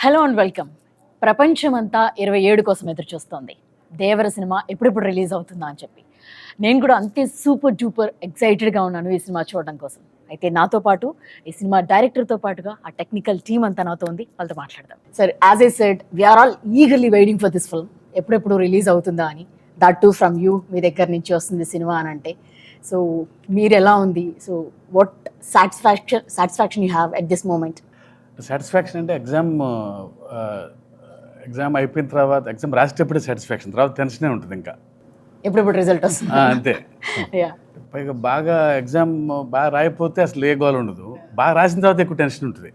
Hello and welcome. ప్రపంచమంతా 27 కోసం ఎదురు చూస్తోంది. దేవర సినిమా ఎప్పుడెప్పుడు రిలీజ్ అవుతుందా అని చెప్పి. నేను కూడా అంతే సూపర్ డూపర్ ఎక్సైటెడ్గా ఉన్నాను ఈ సినిమా చూడడం కోసం. అయితే నాతో పాటు ఈ సినిమా డైరెక్టర్తో పాటుగా ఆ టెక్నికల్ టీమ్ అంతా నాతో ఉంది. వాళ్ళతో మాట్లాడదాం. Sir, as I said, we're all eagerly waiting for this film. ఎప్పుడెప్పుడు రిలీజ్ అవుతుందా అని. దట్ టు ఫ్రమ్ యూ, మీ దగ్గర నుంచి వస్తుంది సినిమా అని అంటే. సో మీరు ఎలా ఉంది? So what satisfaction you have at this moment? Satisfaction అంటే ఎగ్జామ్ అయిపోయిన తర్వాత ఎగ్జామ్ రాసేటప్పుడే సాటిస్ఫాక్షన్, తర్వాత టెన్షనే ఉంటుంది ఇంకా ఎప్పుడెప్పుడు రిజల్ట్ వస్తుంది అంతే. పైగా బాగా ఎగ్జామ్ బాగా రాయిపోతే అసలు ఏ గోల్ ఉండదు, బాగా రాసిన తర్వాత ఎక్కువ టెన్షన్ ఉంటుంది.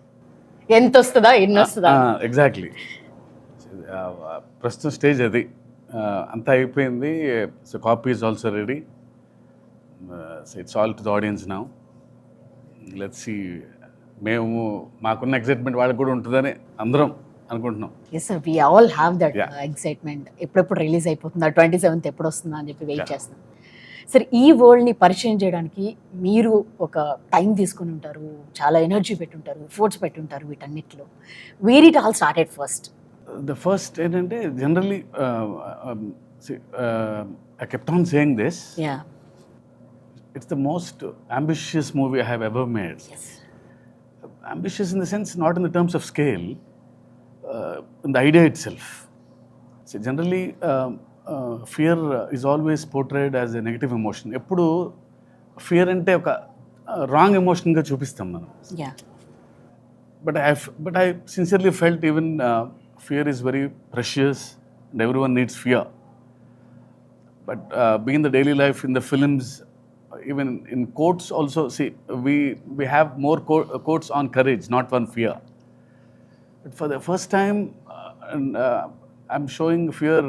ఎంత వస్తుందా, ఎన్ని వస్తుందా? ఎగ్జాక్ట్లీ. ప్రస్తుతం స్టేజ్ అది. అంతా అయిపోయింది. So copy is also ready. It's all to the audience now. Let's see. మేము మాకున్న ఎక్సైట్మెంట్ వాళ్ళకి కూడా ఉంటుందని అందరం అనుకుంటున్నాం. Yes sir, we all have that excitement. ఎప్పుడెప్పుడు రిలీజ్ అయిపోతుందా, 27th ఎప్పుడు వస్తుందా అని చెప్పి వెయిట్ చేస్తున్నాం. సార్, ఈ వరల్డ్ని పరిచయం చేయడానికి మీరు ఒక టైం తీసుకుని ఉంటారు, చాలా ఎనర్జీ పెట్టుంటారు, ఎఫర్ట్స్ పెట్టుంటారు వీటన్నిటిలో. Where it all started first? The first ఏంటంటే generally I kept on saying this, it's the most ambitious movie I have ever made. Ambitious in the sense, not in the terms of scale, in the idea itself. So generally, fear is always portrayed as a negative emotion. Eppudu fear ante oka wrong emotion ga chupistam manam. Yeah. But I sincerely felt even fear is very precious and everyone needs fear. But being in the daily life, in the films, even in quotes also, see, we have more quotes on courage, not on fear. But for the first time, I'm showing fear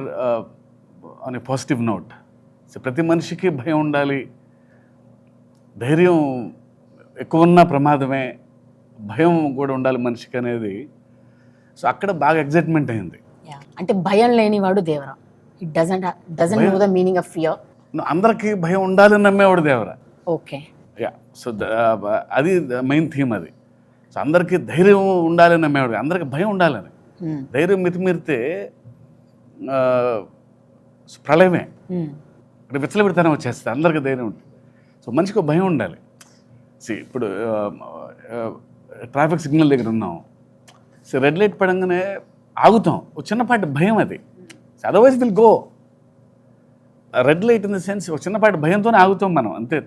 on a positive note. So ప్రతి మనిషికి భయం ఉండాలి, ధైర్యం ఎక్కువ ఉన్న ప్రమాదమే, భయం కూడా ఉండాలి మనిషికి అనేది. సో అక్కడ బాగా ఎగ్జైట్మెంట్ అయింది. అంటే భయం లేనివాడు Devara. It doesn't know the meaning of fear. అందరికీ భయం ఉండాలని నమ్మేవాడు దేవరా. ఓకే. సో అది మెయిన్ థీమ్ అది. సో అందరికీ ధైర్యం ఉండాలని నమ్మేవాడు, అందరికీ భయం ఉండాలని. ధైర్యం మితిమీరితే ప్రళయమే, విచ్చలవిడితనం వచ్చేస్తుంది. అందరికీ ధైర్యం ఉంటుంది. సో మనిషికి భయం ఉండాలి. ఇప్పుడు ట్రాఫిక్ సిగ్నల్ దగ్గర ఉన్నాం, సో రెడ్ లైట్ పడంగానే ఆగుతాం, ఒక చిన్నపాటి భయం అది. Otherwise will go. Red light in the sense ఒక చిన్నపాటి భయంతోనే ఆగుతాం మనం, అంతే.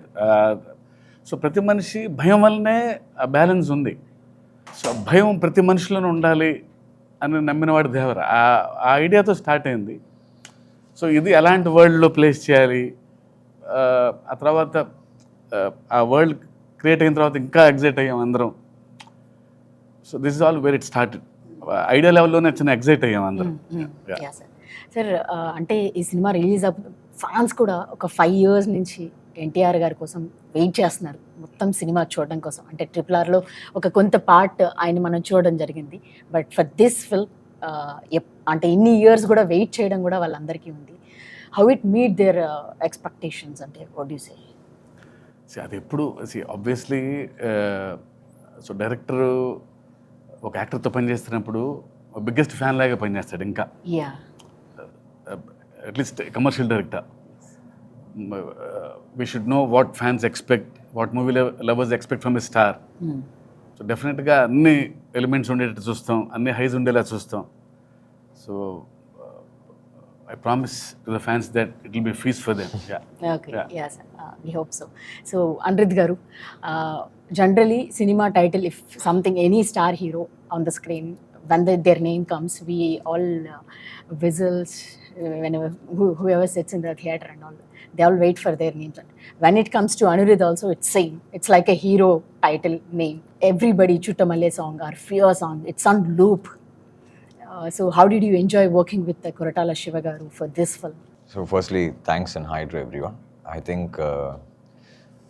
సో ప్రతి మనిషి భయం వల్లనే బ్యాలెన్స్ ఉంది. సో భయం ప్రతి మనిషిలోనే ఉండాలి అని నమ్మినవాడు దేవర. ఆ ఐడియాతో స్టార్ట్ అయింది. సో ఇది ఎలాంటి వరల్డ్లో ప్లేస్ చేయాలి, ఆ తర్వాత ఆ వరల్డ్ క్రియేట్ అయిన తర్వాత ఇంకా ఎగ్జైట్ అయ్యాం అందరం. So this is all where it started. Idea లెవెల్లోనే చిన్న ఎగ్జైట్ అయ్యాం అందరం. సార్, అంటే ఈ సినిమా రిలీజ్ ఫ్యాన్స్ కూడా ఒక 5 years నుంచి ఎన్టీఆర్ గారి కోసం వెయిట్ చేస్తున్నారు, మొత్తం సినిమా చూడడం కోసం. అంటే RRRలో ఒక కొంత పార్ట్ ఆయన మనం చూడడం జరిగింది. బట్ ఫర్ దిస్ ఫిల్మ్ అంటే ఇన్ని ఇయర్స్ కూడా వెయిట్ చేయడం కూడా వాళ్ళందరికీ ఉంది. How it meet there expectations? అంటే వాట్ యు సే? అది ఎప్పుడు ఆబ్వియస్లీ, సో డైరెక్టర్ ఒక యాక్టర్తో పనిచేస్తున్నప్పుడు బిగ్గెస్ట్ ఫ్యాన్ లాగా పనిచేస్తాడు. ఇంకా at least commercial director, we should know what fans expect, what movie lovers expect from a star. So డెఫినెట్గా అన్ని ఎలిమెంట్స్ ఉండేటట్టు చూస్తాం, అన్ని హైస్ ఉండేలా చూస్తాం. So I promise to the fans that it will be a feast for them. Okay. Yes, we hope so. So Anirudh garu, generally cinema title, if something, any star hero on the screen, when their name comes, we all whistles whenever whoever sits in the theater and all, they all wait for their names. When it comes to Anirudh also, it's same. It's like a hero title name. Everybody Chuttamalle song or Fear song, it's on loop. So how did you enjoy working with the Koratala Siva garu for this film? So firstly, thanks and hi to everyone. I think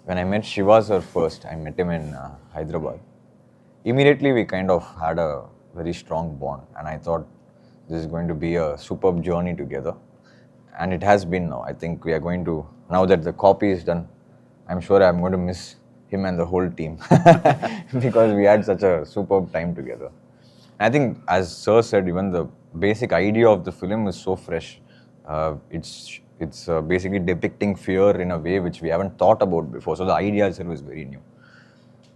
when I met Shiva sir first, I met him in Hyderabad. Immediately we kind of had a very strong bond, and I thought this is going to be a superb journey together, and it has been now. I think we are going to, now that the copy is done, I'm sure I'm going to miss him and the whole team because we had such a superb time together. I think, as Sir said, even the basic idea of the film is so fresh. It's basically depicting fear in a way which we haven't thought about before. So the idea itself is very new.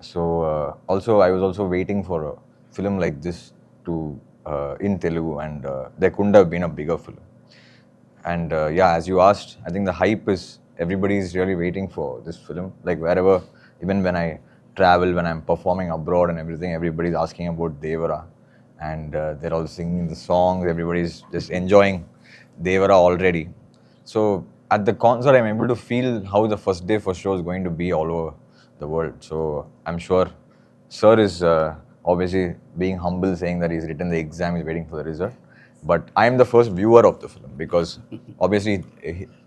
So also I was also waiting for a film like this to in Telugu, and there couldn't have been a bigger film. And yeah, as you asked, I think the hype is, everybody is really waiting for this film. Like wherever, even when I travel, when I'm performing abroad and everything, everybody's asking about Devara, and they're all singing the songs. Everybody's just enjoying Devara already. So at the concert, I'm able to feel how the first day for show is going to be all over the world. So I'm sure Sir is obviously being humble, saying that he's written the exam, he's waiting for the result. But I am the first viewer of the film, because obviously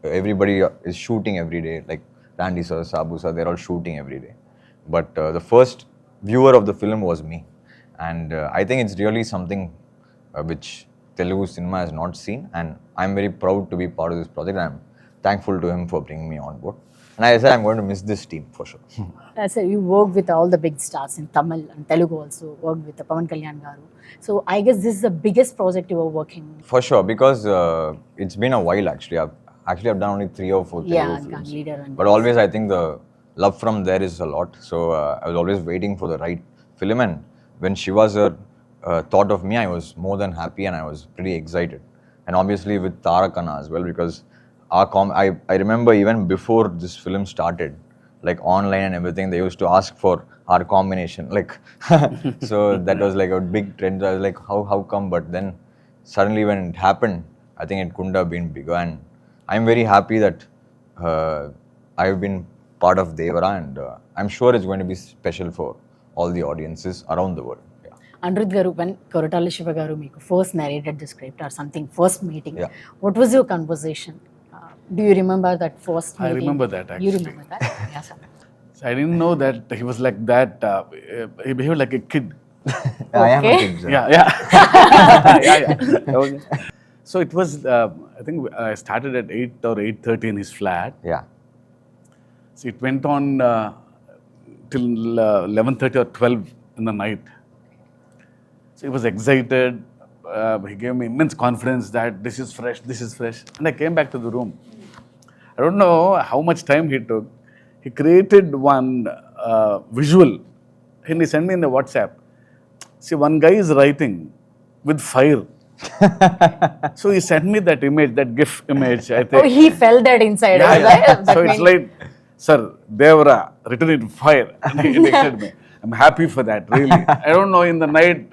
everybody is shooting every day. Like Randy sir, Sabu sir, they're all shooting every day. But the first viewer of the film was me. And I think it's really something which Telugu cinema has not seen. And I'm very proud to be part of this project. I'm thankful to him for bringing me on board. And I said I'm going to miss this team for sure. So you work with all the big stars in Tamil and Telugu also, worked with Pavan Kalyan garu. So I guess this is the biggest project you are working. For sure, because it's been a while actually. I've done only 3 or 4 Telugu Yeah, films. leader and But always I think the love from there is a lot. So I was always waiting for the right film. And when Shiva sir thought of me, I was more than happy, and I was pretty excited. And obviously with Tarakana as well, because I remember even before this film started, like online and everything, they used to ask for our combination. Like, so that was like a big trend. I was like, how come? But then suddenly when it happened, I think it couldn't have been bigger. And I'm very happy that I've been part of Devara, and I'm sure it's going to be special for all the audiences around the world. Yeah. Anirudh garu, when Koratala Siva garu meeku first narrated the script or something, first meeting, Yeah. what was your conversation? Do you remember that first meeting? I remember that, You actually. remember that? Yes, sir. So I didn't know that he was like that. He behaved like a kid. I am a Okay. kid, sir. Yeah, yeah. Yeah. So it was, I think I started at 8 or 8:30 in his flat. Yeah. So it went on till 11:30 or 12 in the night. So he was excited. He gave me immense confidence that this is fresh. And I came back to the room. I don't know how much time he took. He created one visual, and he sent me in the WhatsApp. See, one guy is writing with fire. So he sent me that image, that GIF image, I think. Oh, he felt that inside. Yeah, right? yeah. That So it's means- like, sir, Devara, written in fire. And he texted me. I'm happy for that, really. I don't know in the night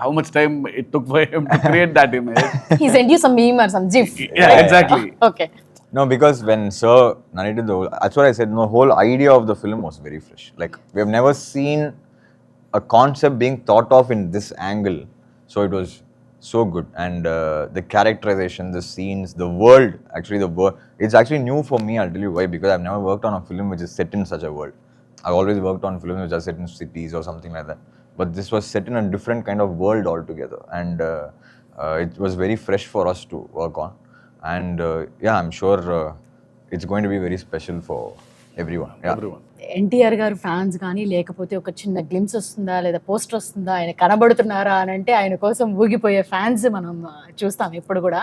how much time it took for him to create that image. He sent you some meme or some GIF. Yeah, exactly. Okay. No, because when Sir narrated that's what I said, the whole idea of the film was very fresh. Like, we have never seen a concept being thought of in this angle. So it was so good. And the characterization, the scenes, the world, it's actually new for me, I'll tell you why, because I've never worked on a film which is set in such a world. I've always worked on films which are set in cities or something like that. But this was set in a different kind of world altogether. And it was very fresh for us to work on. And yeah, I'm sure it's going to be very special for everyone. Yeah. Everyone. NTR గారు fans కానీ లేకపోతే ఒక చిన్న glimpse వస్తుందా లేదా poster వస్తుందా, ఆయన కనబడుతున్నారా అని అంటే ఆయన కోసం ఊగిపోయే ఫ్యాన్స్ మనం చూస్తాం ఎప్పుడు కూడా.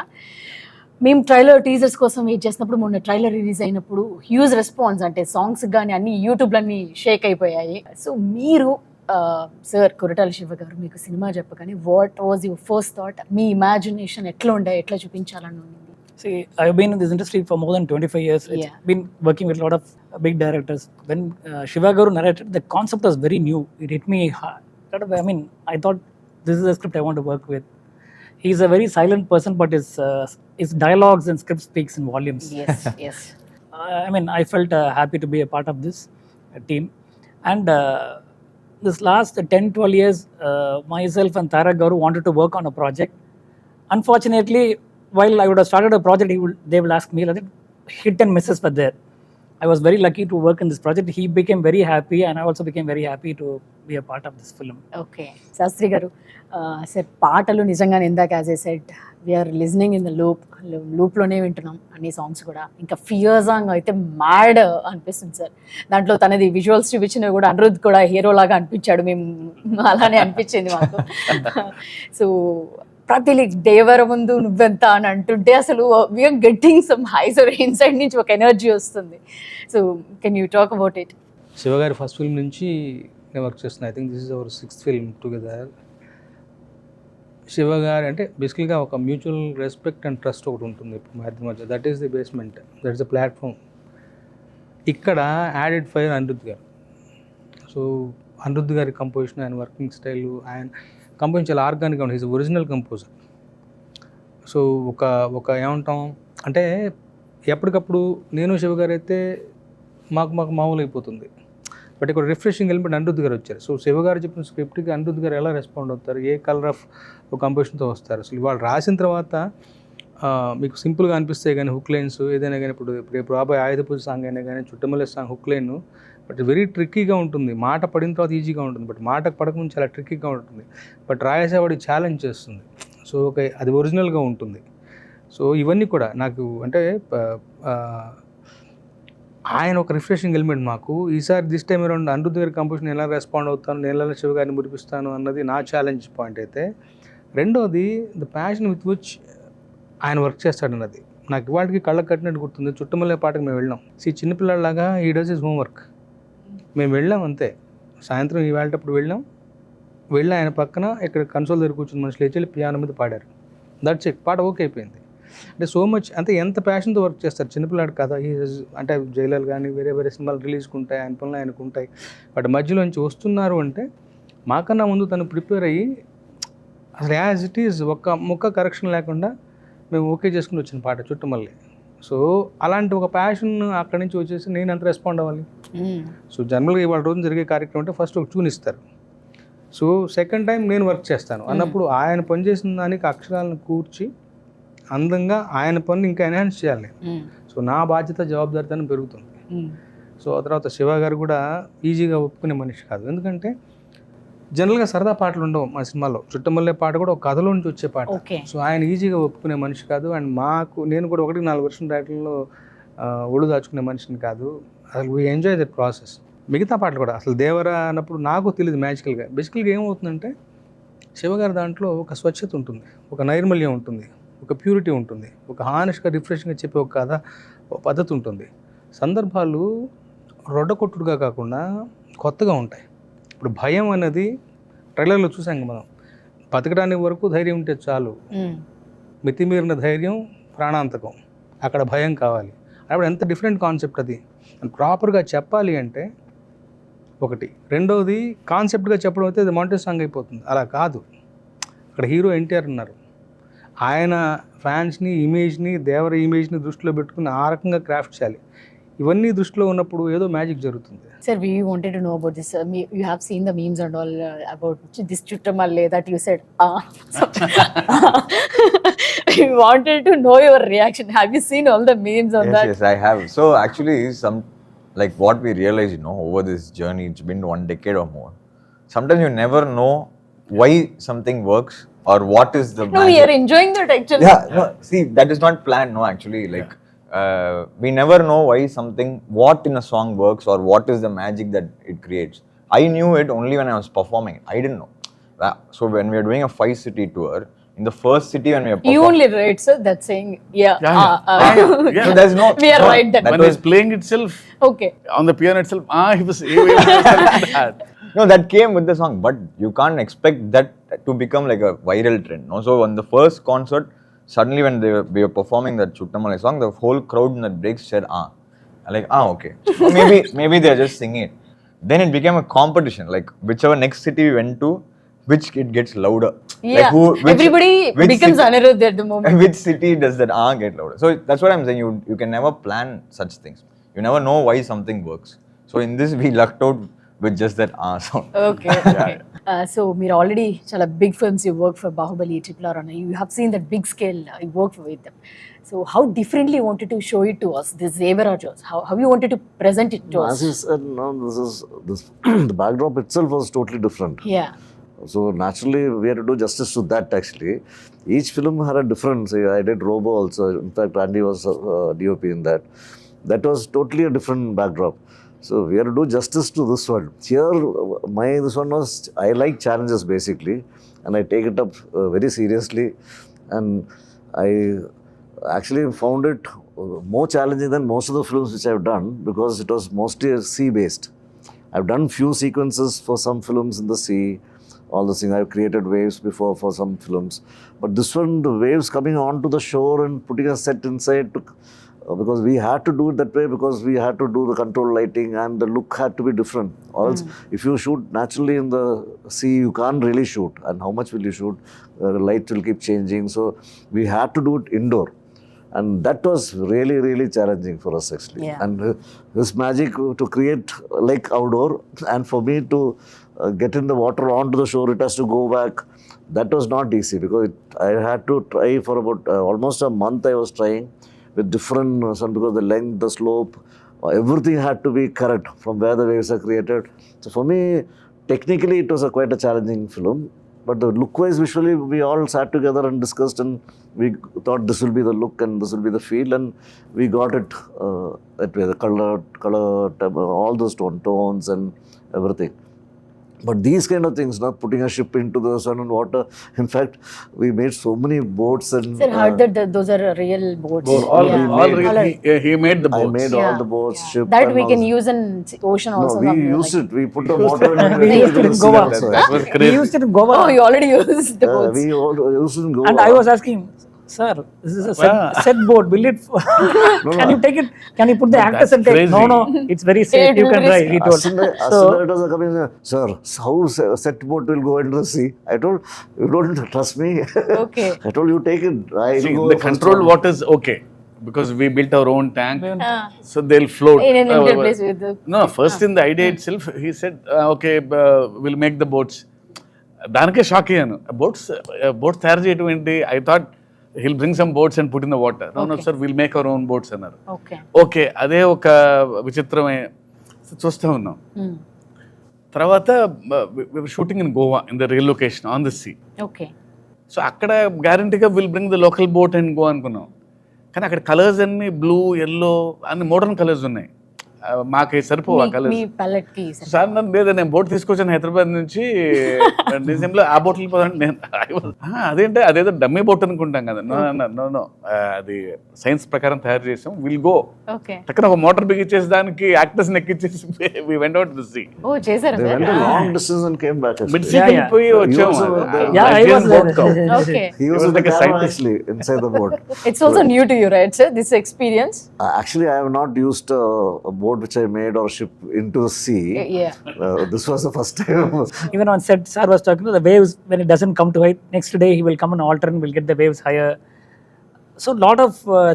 మేము ట్రైలర్ టీజర్స్ కోసం వెయిట్ చేసినప్పుడు, మొన్న ట్రైలర్ రిలీజ్ అయినప్పుడు హ్యూజ్ రెస్పాన్స్, అంటే సాంగ్స్ కానీ అన్ని యూట్యూబ్లన్నీ షేక్ అయిపోయాయి. సో మీరు సార్ కొరటాల శివ గారు మీకు సినిమా చెప్పగానే what was your first thought? Me imagination ఎట్లా ఉండే, ఎట్లా చూపించాలని ఉంది? See, I've been in this industry for more than 25 years. It's Yeah. been working with a lot of big directors. When Shiva Garu narrated, the concept was very new. It hit me hard. I mean, I thought this is a script I want to work with. He's a very silent person, but his dialogues and script speaks in volumes. Yes, yes. I mean, I felt happy to be a part of this team. And this last 10-12 years, myself and Tara Garu wanted to work on a project. Unfortunately, while I would have started a project, they will ask me, like, hit and misses were there. I was very lucky to work in this project. He became very happy, and I also became very happy to be a part of this film. Okay Shastri గారు sir పాటలు నిజంగానే ఇందాక as I said we're listening in the లూప్లోనే వింటున్నాం అన్ని songs కూడా. ఇంకా fear song అయితే మ్యాడ్ అనిపిస్తుంది సార్. దాంట్లో తనది విజువల్స్ చూపించినవి కూడా అనిరుద్ధ్ కూడా హీరో లాగా అనిపించాడు, మేము అలానే అనిపించింది మాకు. సో ప్రతి దేవర ముందు నువ్వెంత అని అంటుంటే అసలు we're getting some highs or inside నుంచి ఒక ఎనర్జీ వస్తుంది. So can you talk about it? Shiva గారి ఫస్ట్ ఫిల్మ్ నుంచి నేను వర్క్ చేస్తున్నాను. I think this is our 6th film together. Shiva garu అంటే బేసికల్గా ఒక మ్యూచువల్ రెస్పెక్ట్ అండ్ ట్రస్ట్ ఒకటి ఉంటుంది ఇప్పుడు మా ఇద్దరి మధ్య. That is the basement, that is the platform. ఇక్కడ యాడెడ్ ఫైర్ అనిరుద్ధ్ గారు. సో అనిరుద్ధ్ గారి కంపోజిషన్, ఆయన వర్కింగ్ స్టైల్, ఆయన కంపోజిషన్ చాలా ఆర్గానిక్గా ఉంటుంది. Is original composer. సో ఒక ఏమంటాం అంటే ఎప్పటికప్పుడు నేను శివ గారు అయితే మాకు మామూలు అయిపోతుంది. బట్ ఇక్కడ రిఫ్రెషింగ్ ఎలిమెంట్ అనిరుద్ధ్ గారు వచ్చారు. సో శివ గారు చెప్పిన స్క్రిప్ట్కి అనిరుద్ధ్ గారు ఎలా రెస్పాండ్ అవుతారు, ఏ కలర్ ఆఫ్ ఒక కంపోజిషన్తో వస్తారు. అసలు వాళ్ళు రాసిన తర్వాత మీకు సింపుల్గా అనిపిస్తాయి కానీ హుక్ లైన్స్ ఏదైనా కానీ, ఇప్పుడు రేపు రాబోయే ఆయుధ పూజ సాంగ్ అయినా కానీ, Chuttamalle song hook line but very ట్రిక్కీగా ఉంటుంది. మాట పడిన తర్వాత ఈజీగా ఉంటుంది, బట్ మాటకు పడకముందు చాలా ట్రిక్కీగా ఉంటుంది. బట్ రాయేసేవాడి ఛాలెంజ్ చేస్తుంది. సో అది ఒరిజినల్గా ఉంటుంది. సో ఇవన్నీ కూడా నాకు అంటే ఆయన ఒక రిఫ్రెషింగ్ ఎలిమెంట్ మాకు. ఈసారి దిస్ టైం అరౌండ్ అనిరుద్ధ్ గారి కంపోజిషన్ ఎలా రెస్పాండ్ అవుతాను, నేను ఎలా శివ గారిని మురిపిస్తాను అన్నది నా ఛాలెంజ్ పాయింట్ అయితే. రెండోది ద ప్యాషన్ విత్ విచ్ ఆయన వర్క్ చేస్తాడన్నది నాకు ఇవాళకి కళ్ళకు కట్టినట్టు గుర్తుంది. చుట్టమల్లే పాటకు మేము వెళ్ళాం. చిన్నపిల్లలాగా ఈ డస్ ఇస్ హోంవర్క్. మేము వెళ్ళాం అంతే. సాయంత్రం ఇవాళటప్పుడు వెళ్ళి ఆయన పక్కన ఇక్కడ కన్సోల్ దగ్గర కూర్చుని మనుషులు లేచి పియానో మీద పాడారు. That's it. పాట ఓకే అయిపోయింది. అంటే సో మచ్ అంటే ఎంత ప్యాషన్తో వర్క్ చేస్తారు. చిన్నపిల్లాడు కదా, అంటే జైలర్ కానీ వేరే సినిమాలు రిలీజ్కి ఉంటాయి, ఆయన పనులు ఆయనకు ఉంటాయి. బట్ మధ్యలోంచి వస్తున్నారు అంటే మాకన్నా ముందు తను ప్రిపేర్ అయ్యి అసలు యాజ్ ఇట్ ఈజ్ ఒక్క ముక్క కరెక్షన్ లేకుండా మేము ఓకే చేసుకుని వచ్చిన పాట చుట్టమల్లి. సో అలాంటి ఒక ప్యాషన్ అక్కడి నుంచి వచ్చేసి నేను ఎంత రెస్పాండ్ అవ్వాలి. సో జనరల్గా ఇవాళ రోజు జరిగే కార్యక్రమం అంటే ఫస్ట్ ఒక ట్యూన్ ఇస్తారు. సో సెకండ్ టైం నేను వర్క్ చేస్తాను అన్నప్పుడు ఆయన పనిచేసిన దానికి అక్షరాలను కూర్చి అందంగా ఆయన పని ఇంకా ఎన్హాన్స్ చేయాలి నేను. సో నా బాధ్యత జవాబుదారితనం పెరుగుతుంది. సో ఆ తర్వాత శివ గారు కూడా ఈజీగా ఒప్పుకునే మనిషి కాదు. ఎందుకంటే జనరల్గా సరదా పాటలు ఉండవు మా సినిమాలో. చుట్టమల్లే పాట కూడా ఒక కథలో నుంచి వచ్చే పాట. సో ఆయన ఈజీగా ఒప్పుకునే మనిషి కాదు. అండ్ నేను కూడా 1-4 వర్షం రైటర్లో ఒళ్ళు దాచుకునే మనిషిని కాదు. అసలు వీ ఎంజాయ్ దట్ ప్రాసెస్. మిగతా పాటలు కూడా అసలు దేవరా అన్నప్పుడు నాకు తెలియదు మ్యాజికల్గా. బేసికల్గా ఏమవుతుందంటే శివ గారి దాంట్లో ఒక స్వచ్ఛత ఉంటుంది, ఒక నైర్మల్యం ఉంటుంది, ఒక ప్యూరిటీ ఉంటుంది, ఒక హానెస్ట్గా రిఫ్రెషింగ్గా చెప్పే ఒక కథ, ఒక పద్ధతి ఉంటుంది. సందర్భాలు రొడ్డకొట్టుడుగా కాకుండా కొత్తగా ఉంటాయి. ఇప్పుడు భయం అనేది ట్రైలర్లో చూసాం మనం. బతకడానికి వరకు ధైర్యం ఉంటే చాలు, మితిమీరిన ధైర్యం ప్రాణాంతకం, అక్కడ భయం కావాలి. అప్పుడు ఎంత డిఫరెంట్ కాన్సెప్ట్ అది. ప్రాపర్గా చెప్పాలి అంటే ఒకటి. రెండవది కాన్సెప్ట్గా చెప్పడం అయితే అది మాంటేజ్ సాంగ్ అయిపోతుంది. అలా కాదు. అక్కడ హీరో ఎన్టీఆర్ ఉన్నారు. ఆయన ఫ్యాన్స్ని, ఇమేజ్ని, దేవర ఇమేజ్ని దృష్టిలో పెట్టుకుని ఆ రకంగా క్రాఫ్ట్ చేయాలి. ఇవన్నీ దృష్టిలో ఉన్నప్పుడు ఏదో మ్యాజిక్ జరుగుతుంది. Sir, we wanted to know about this. You have seen the memes and all about this chuttamalle that you said. We wanted to know your reaction. Have you seen all the memes on that? Yes, I have. So actually, like what we realized, over this journey, it's been 1 decade or more. Sometimes you never know why something works or what is the No, we are enjoying that actually. Yeah, no, see, that is not planned, no, actually. Like, we never know why what in a song works or what is the magic that it creates. I knew it only when I was performing it. I didn't know. So when we are doing a 5-city tour, in the first city when we are performing... You only write, sir, that's saying, yeah. So there's no... We are right then. When he's playing itself, Okay. on the piano itself, he was like that. No, that came with the song, but you can't expect that to become like a viral trend. No? So on the first concert, suddenly when we were performing that Chuttamalle song, the whole crowd in that break said, like, okay. So maybe they're just singing it. Then it became a competition, like whichever next city we went to, which it gets louder. Yeah, like everybody becomes Anirudh at the moment. Which city does that get louder? So that's what I'm saying, you can never plan such things. You never know why something works. So in this, we lucked out with just that sound. Okay, okay. So మీరు already చాలా big films you work for Baahubali triple R you have seen that big scale you work with them. So how differently you wanted to show it to us, this Devara Jaws? How you wanted to present it to us? As you said, no, this the backdrop itself was totally different. Yeah. So naturally, we had to do justice to that. Actually, each film had a different. Say, I did Robo also. In fact, Andy was DOP in that. That was totally a different backdrop. So we had to do justice to this one. Here, this one was. I like challenges basically, and I take it up very seriously, and I actually found it more challenging than most of the films which I've done because it was mostly sea based. I've done few sequences for some films in the sea, all the things. I've created waves before for some films, but this one, the waves coming onto the shore and putting a set inside took, because we had to do it that way because we had to do the control lighting and the look had to be different. Or else, if you shoot naturally in the sea, you can't really shoot. And how much will you shoot? The light will keep changing. So we had to do it indoor. And that was really, really challenging for us actually. Yeah. And this magic to create like outdoor, and for me to get in the water onto the shore, it has to go back. That was not easy because I had to try for about almost a month. I was trying with different some because the length, the slope, everything had to be correct from where the waves are created. So for me, technically, it was quite a challenging film. But the look-wise, visually, we all sat together and discussed, and we thought this will be the look and this will be the feel, and we got it that way. The color, all those tones and everything. But these kind of things, not putting a ship into the sun and water. In fact, we made so many boats and. Sir, heard that those are real boats. All Yeah. he made the I boats. made all the boats, ship. That and we all can this. use in ocean No, also. we something used like. it. We put the water in We used it in Goa. That was We crazy. used it in Goa. Oh, you already used the boats. We all used it in Goa. And I was asking, sir, this is a set boat. Will it? Can you take it? Can you put the actors and take? crazy. No, it's very safe. You can drive. He told. As soon as it was coming, sir, how set boat will go into the sea? I told, you don't trust me. Okay. I told you take it. I See, will go the first controlled one. waters okay because we built our own tank, Ah. so they'll float. In an Indian place with the. No, first in the idea itself, he said, okay, we'll make the boats. దానికే shock అయ్యాను. Boats తయారు చేయడం ఏంటి? I thought he'll bring some boats and put in the water. No, sir, we'll make our own boats అన్నారు. Okay, అదే ఒక విచిత్రమైన చూస్తూ ఉన్నాం. తర్వాత shooting in Goa in the real location on the sea. Okay. So అక్కడ గ్యారంటీగా will bring the local boat and go అనుకున్నాం. కానీ అక్కడ కలర్స్ అన్ని బ్లూ, ఎల్లో అన్ని మోడర్న్ కలర్స్ ఉన్నాయి. మాకు సరిపోవు ఆ కలర్స్. మీ palette కి సార్ నన్ను లేదా నేను బోట్ తీసుకొచ్చాను హైదరాబాద్ నుంచి డిసెంబర్లో ఆ బోట్ వెళ్ళిపోతాను నేను. అదేంటే అదేదో డమ్మీ బోట్ అనుకుంటాం కదా. నో అది సైన్స్ ప్రకారం తయారు చేసాం. విల్ గో అక్కడ ఒక మోటార్ బిగించేసి దానికి యాక్టర్స్ ఎక్కించేసి we went out to sea. ఓ చేశారు They went a long distance and came back. మిడ్ Actually. సీ వెళ్ళిపోయి వచ్చాము. Yeah, I was there. Okay. He was in like the a camera scientist. actually inside the boat. It's also new to you, right, sir? This experience? Actually, I have not used a boat which I made or ship into the sea. Yeah. This was the first time. Even on set, sir was talking to the waves when it doesn't come to height. Next day he will come and alter and will get the waves higher. So lot of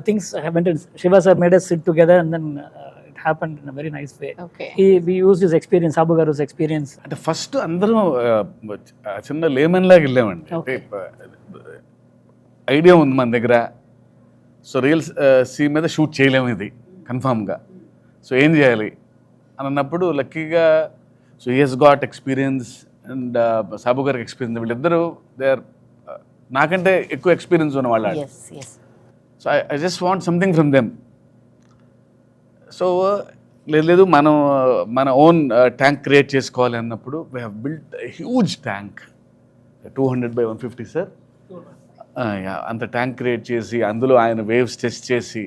things happened. Shiva sir made us sit together and then it happened in a very nice way. Okay. We used his experience, Sabu Garu's experience. అంటే first అందరం చిన్న lemon లాగా వెళ్ళామండి. అంటే idea ఉంది మన దగ్గర. So real sea మీద షూట్ చేయలేము ఇది కన్ఫామ్గా. సో ఏం చేయాలి అని అన్నప్పుడు లక్కీగా so he he's got experience and Sabu గారికి ఎక్స్పీరియన్స్. వీళ్ళిద్దరూ దే ఆర్ నాకంటే ఎక్కువ ఎక్స్పీరియన్స్ ఉన్న వాళ్ళు. Yes, yes. So I just want something from them. So లేదు మన ఓన్ ట్యాంక్ క్రియేట్ చేసుకోవాలి అన్నప్పుడు we have built huge tank 200x150 sir. అంత ట్యాంక్ క్రియేట్ చేసి అందులో ఆయన వేవ్స్ టెస్ట్ చేసి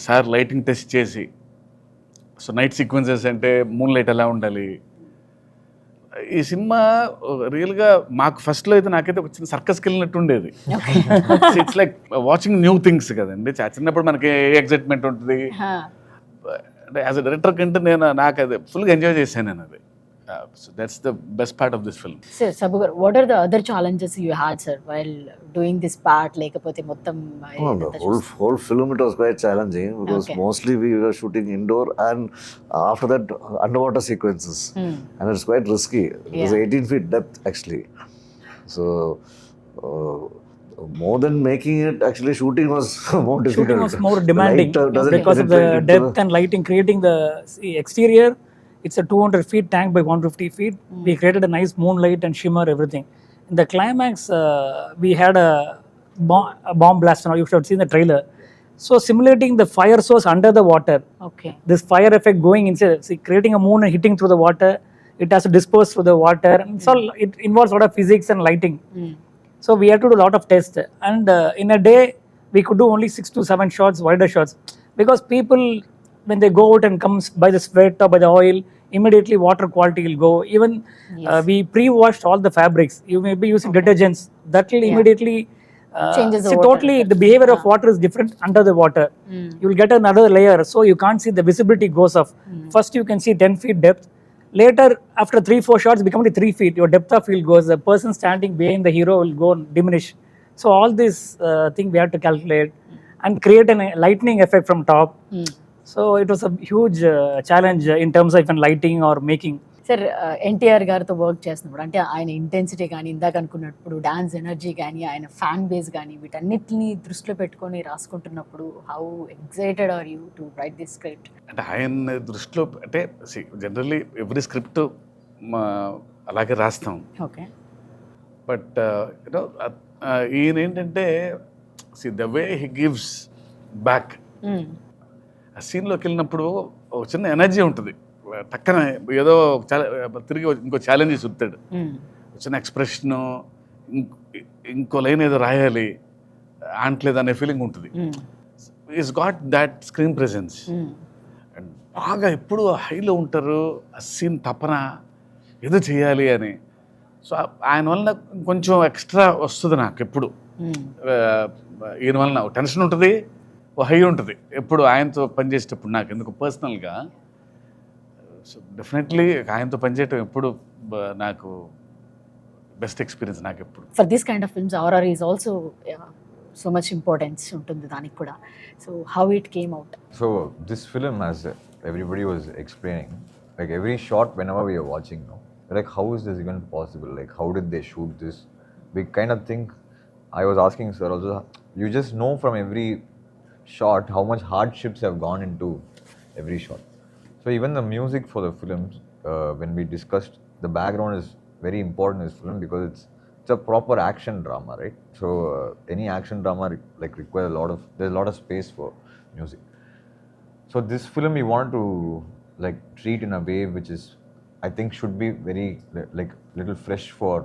సార్ లైటింగ్ టెస్ట్ చేసి సో నైట్ సీక్వెన్సెస్ అంటే మూన్ లైట్ ఎలా ఉండాలి. ఈ సినిమా రియల్గా మాకు ఫస్ట్లో అయితే నాకైతే ఒక చిన్న సర్కస్కి వెళ్ళినట్టు ఉండేది. It's like watching new things కదండి. చిన్నప్పుడు మనకి ఎగ్జైట్మెంట్ ఉంటుంది. అంటే యాజ్ అ డైరెక్టర్ కంటే నాకు అది ఫుల్గా ఎంజాయ్ చేశాను నేను. అది So that's the best part of this film. Sir, Sabu garu, what are the other challenges you had, sir, while doing this part? Lekapothe mottam Oh, the whole film it was quite challenging because Okay. mostly we were shooting indoor and after that underwater sequences, and it's quite risky. It was Yeah. 18 feet depth actually. So more than making it, actually shooting was more difficult. Shooting was more demanding Light, doesn't because of the penetrate into depth and lighting. Creating the exterior, it's a 200 feet tank by 150 feet. We created a nice moonlight and shimmer, everything. In the climax, we had a bomb blast. Now you should have seen the trailer. So simulating the fire source under the water, Okay. this fire effect going inside, see, creating a moon and hitting through the water, it has to disperse through the water. And so it involves a lot of physics and lighting. So we had to do a lot of tests, and in a day we could do only 6 to 7 shots, wider shots, because people, when they go out and comes by the sweat or by the oil, immediately water quality will go. Even we pre-washed all the fabrics. You may be using detergents that will immediately Changes the see, water. totally the behavior of water is different under the water. You will get another layer, so you can't see, the visibility goes off. First you can see 10 feet depth. Later, after 3-4 shots, become only 3 feet. Your depth of field goes. The person standing behind the hero will go and diminish. So all this thing we had to calculate and create a lightning effect from top. So it was a huge challenge in terms of even lighting or making. Sir NTR గారితో work చేస్తున్నప్పుడు అంటే ఆయన intensity కానీ ఇందాక అనుకున్నప్పుడు dance energy కానీ ఆయన fan base కానీ వీటన్నిటిని దృష్టిలో పెట్టుకొని రాసుకుంటున్నప్పుడు how excited are you to write this script? అంటే ఆయన దృష్టిలో అంటే జనరల్లీ ఎవ్రీ స్క్రిప్ట్ అలాగే రాస్తాం. ఓకే. బట్ యూనో ఈయన ఏంటంటే the way he gives back, ఆ సీన్లోకి వెళ్ళినప్పుడు ఒక చిన్న ఎనర్జీ ఉంటుంది. టక్కన ఏదో తిరిగి ఇంకో ఛాలెంజ్ చూపుతాడు. చిన్న ఎక్స్ప్రెషను, ఇంకో లైన్ ఏదో రాయాలి అంటలేదు అనే ఫీలింగ్ ఉంటుంది. Is got that screen presence and బాగా ఎప్పుడు హైలో ఉంటారు. ఆ సీన్ తపన ఏదో చేయాలి అని. సో ఆయన వలన కొంచెం ఎక్స్ట్రా వస్తుంది నాకు ఎప్పుడు. ఈయన వలన టెన్షన్ ఉంటుంది, ఓ హై ఉంటుంది ఎప్పుడు ఆయనతో పనిచేసేటప్పుడు నాకు ఎందుకు పర్సనల్గా. సో డెఫినెట్లీ ఆయనతో పనిచేయటం ఎప్పుడు నాకు బెస్ట్ ఎక్స్పీరియన్స్ నాకు ఎప్పుడు. For this kind of films RR is also so much importance ఉంటుంది దానికి కూడా. So how it came out? So this film, as everybody was explaining, like every shot whenever we are watching, no, like how is this even possible? Like how did they shoot this? We kind of think, I was asking sir also, you just know from every shot how much hardships have gone into every shot. So even the music for the films, when we discussed, the background is very important in this film because it's a proper action drama, right? So any action drama like requires there's a lot of space for music. So this film we want to like treat in a way which is, I think, should be very like little fresh for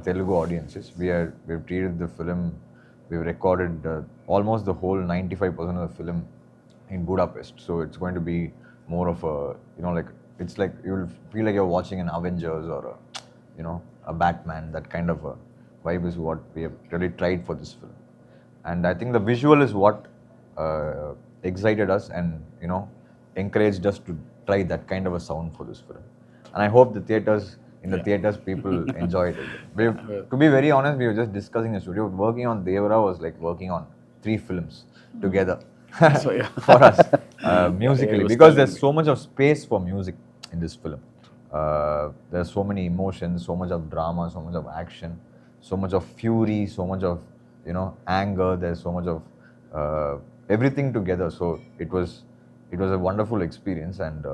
Telugu audiences. We've treated the film, we've recorded almost the whole 95% of the film in Budapest. So it's going to be more of a, you know, like it's like you'll feel like you're watching an Avengers or a, you know, a Batman. That kind of a vibe is what we have really tried for this film. And I think the visual is what excited us and, you know, encouraged us to try that kind of a sound for this film. And I hope the theaters people enjoyed it. To be very honest, we were just discussing the studio. Working on Devara was like working on 3 films together. So, yeah. For us musically, Yeah, because there's so much of space for music in this film. There's so many emotions, so much of drama, so much of action, so much of fury, so much of, you know, anger. There's so much of everything together. So it was a wonderful experience, and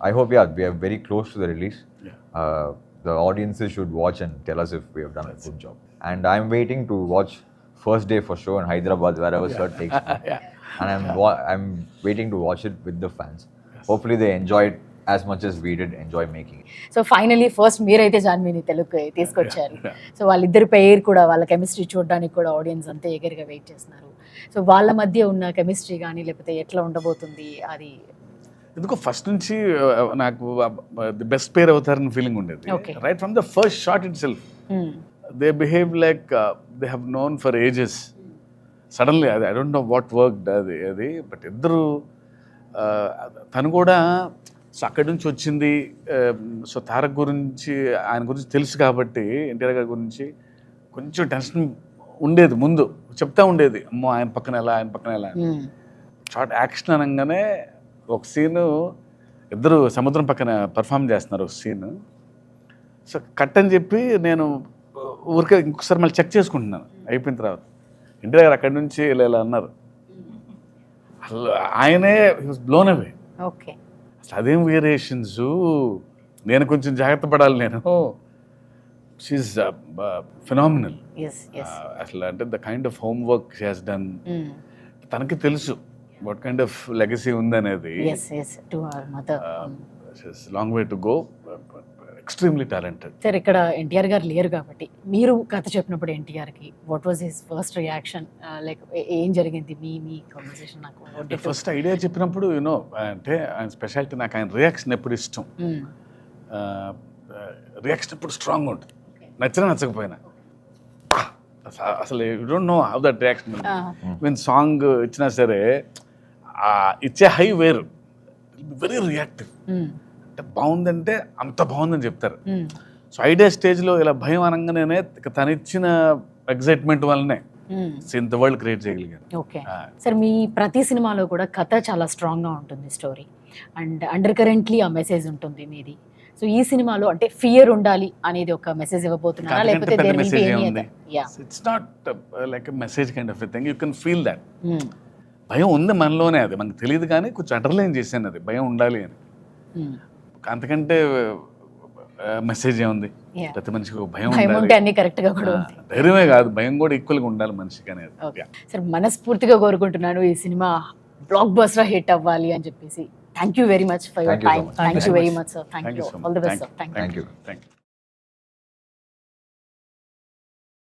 I hope we are very close to the release. The audiences should watch and tell us if we have done a good job. And I'm waiting to watch first day for show in Hyderabad, wherever sir takes me. And I'm waiting to watch it with the fans. Hopefully they enjoy it as much as we did enjoy making it. So finally first మీరైతే జాన్వీని తెలుగుకి తీసుకొచ్చారు. So వాళ్ళిద్దరి పేరు కూడా, వాళ్ళ chemistry చూడడానికి కూడా audience అంతే ఎగరిగా వెయిట్ చేస్తున్నారు. సో వాళ్ళ మధ్య ఉన్న కెమిస్ట్రీ కానీ లేకపోతే ఎట్లా ఉండబోతుంది అది ఎందుకో ఫస్ట్ నుంచి నాకు ది బెస్ట్ పేర్ అవుతారని ఫీలింగ్ ఉండేది. Okay. Right from the first shot itself they behave like they have known for ages. Suddenly అది I don't know what work అది బట్ ఇద్దరు తను కూడా సో అక్కడి నుంచి వచ్చింది. సో తారక్ గురించి, ఆయన గురించి తెలుసు కాబట్టి, ఎన్టీఆర్ గారి గురించి కొంచెం టెన్షన్ ఉండేది. ముందు చెప్తా ఉండేది, అమ్మో ఆయన పక్కన ఎలా, ఆయన పక్కన ఎలా. షార్ట్ యాక్షన్ అనగానే ఒక సీను ఇద్దరు సముద్రం పక్కన పర్ఫామ్ చేస్తున్నారు ఒక సీన్. సో కట్ అని చెప్పి నేను ఊరికే ఇంకొకసారి మళ్ళీ చెక్ చేసుకుంటున్నాను అయిపోయిన తర్వాత. ఎన్టీఆర్ గారు అక్కడి నుంచి ఇలా అన్నారు, అసలు ఆయనే బ్లోన్ అవే. ఓకే, అసలు అదేం వేరియేషన్స్, నేను కొంచెం జాగ్రత్త పడాలి. నేను షీఈస్ ఫినామినల్. అసలు అంటే the kind of home work she has done. తనకి తెలుసు వాట్ కైండ్ ఆఫ్ లెగసీ ఉందనేది. Long way to go, extremely talented. Sir ఇక్కడ ఎన్టీఆర్ గారు లేరు కాబట్టి మీరు కథ చెప్పినప్పుడు ఎన్టీఆర్కి what was his first reaction, like ఏం జరిగింది మీ కాన్వర్సేషన్? నాకు ఫస్ట్ ఐడియా చెప్పినప్పుడు యూనో అంటే ఆయన స్పెషాలిటీ, నాకు ఆయన రియాక్షన్ ఎప్పుడు ఇష్టం. రియాక్షన్ ఎప్పుడు స్ట్రాంగ్ ఉంటుంది, నచ్చినా నచ్చకపోయినా. అసలు you don't know how that reaction. Mean song ఇచ్చినా సరే ఇచ్చే హై వేరు, వెరీ రియాక్టివ్. అంటే బాగుందంటే అంత బాగుందని చెప్తారు. సో ఐడియా స్టేజ్లో ఇలా భయం అనగానే తను ఇచ్చిన ఎగ్జైట్మెంట్ వల్లనే ఇంత వరల్డ్ క్రియేట్ చేయగలిగారు. ఓకే సార్, మీ ప్రతి సినిమాలో కూడా కథ చాలా స్ట్రాంగ్గా ఉంటుంది, స్టోరీ అండ్ అండర్ కరెంట్లీ ఆ మెసేజ్ ఉంటుంది మీది. సో ఈ సినిమాలో అంటే ఫియర్ ఉండాలి అనేది ఒక మెసేజ్ ఇవ్వబోతున్నారా, లేకపోతే it's not like message kind of thing, you can feel that. భయం ఉంది మనలోనే, అది మనకు తెలియదు కానీ కొంచెం అండర్లైన్ చేశాను అది భయం ఉండాలి అని. అంతకంటే మెసేజ్ ఏముంది, ప్రతి మనిషికి ఒక భయం ఉండాలి. ధైర్యమే కాదు, భయం కూడా ఈక్వల్గా ఉండాలి మనిషికి అనేది. సార్ మనస్ఫూర్తిగా కోరుకుంటున్నాను ఈ సినిమా బ్లాక్ బస్టర్ హిట్ అవ్వాలి అని చెప్పేసి. Thank you very much for your time. Thank you very much, sir. Thank you. All the best, sir. Thank you.